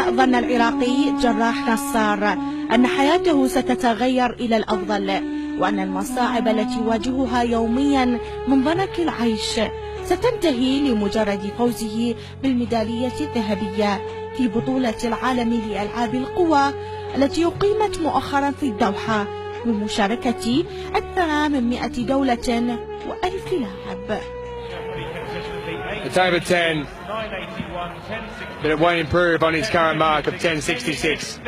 ظن العراقي جراح نصار أن حياته ستتغير إلى الأفضل، وأن المصاعب التي يواجهها يوميا من ضنك العيش ستنتهي لمجرد فوزه بالميدالية الذهبية في بطولة العالم لألعاب القوى التي أقيمت مؤخرا في الدوحة بمشاركة أكثر من 100 دولة و1000 لاعب. It's over 10, but it won't improve on his current mark of 10.66.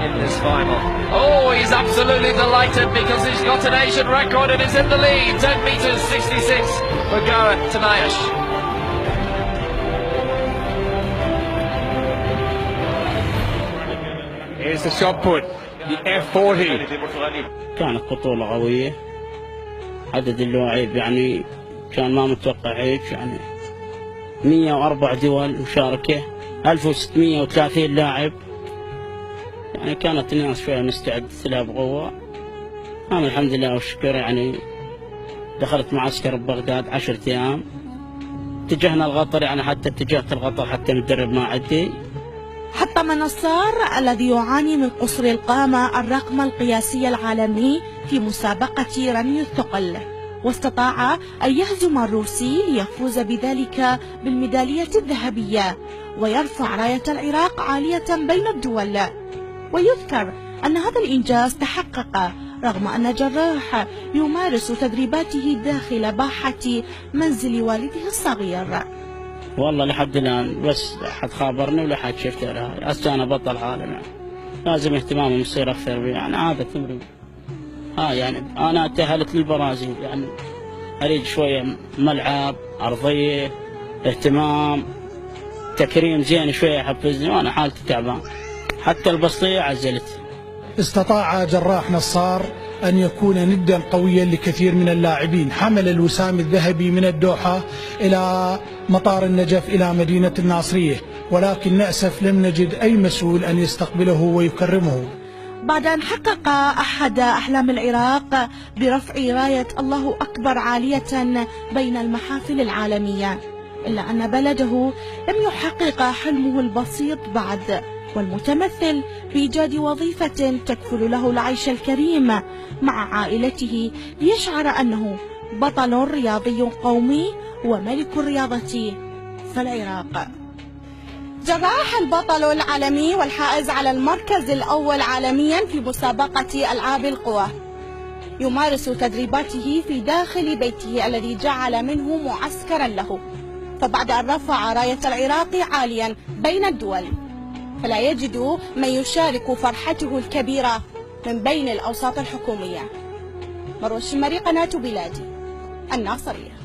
In this final. Oh, he's absolutely delighted because he's got an Asian record and is in the lead. 10 meters 66 for Gareth Tanayash. Here's the shot put, the F40. كانت بطولة قوية، عدد اللاعب يعني كان ما متوقع هيك، يعني 104 دول مشاركة، 1630 لاعب، يعني كانت الناس شوية مستعدة لها بقوة. أنا الحمد لله والشكر يعني دخلت معسكر ببغداد 10 أيام، اتجهنا القطر، يعني حتى اتجهت القطر حتى المدرب ما عندي. حطم نصار الذي يعاني من قصر القامة الرقم القياسي العالمي في مسابقة رمي الثقل، واستطاع أن يهزم الروسي ليفوز بذلك بالميدالية الذهبية ويرفع راية العراق عالية بين الدول. ويذكر أن هذا الإنجاز تحقق رغم أن جراح يمارس تدريباته داخل باحة منزل والده الصغير. والله لحد الآن بس حد خابرني ولا حد شفته لها، هسه أنا بطل عالم، يعني لازم اهتمامي يصير أكثر بي، يعني هذا تمرين. يعني أنا تأهلت للبرازيل، يعني أريد شوية ملعب، أرضية، اهتمام، تكريم زين شوية يحفزني، وأنا حالتي تعبان، حتى البسطية عزلت. استطاع جراح نصار أن يكون ندا قويا لكثير من اللاعبين، حمل الوسام الذهبي من الدوحة إلى مطار النجف إلى مدينة الناصرية، ولكن للأسف لم نجد أي مسؤول أن يستقبله ويكرمه. بعد أن حقق أحد أحلام العراق برفع راية الله أكبر عالية بين المحافل العالمية، إلا أن بلده لم يحقق حلمه البسيط بعد، والمتمثل في إيجاد وظيفة تكفل له العيش الكريم مع عائلته ليشعر أنه بطل رياضي قومي وملك الرياضة في العراق. جراح البطل العالمي والحائز على المركز الأول عالميا في مسابقة ألعاب القوى يمارس تدريباته في داخل بيته الذي جعل منه معسكرا له، فبعد أن رفع راية العراق عاليا بين الدول فلا يجد من يشارك فرحته الكبيرة من بين الأوساط الحكومية. مروة الشمري، قناة بلادي، الناصرية.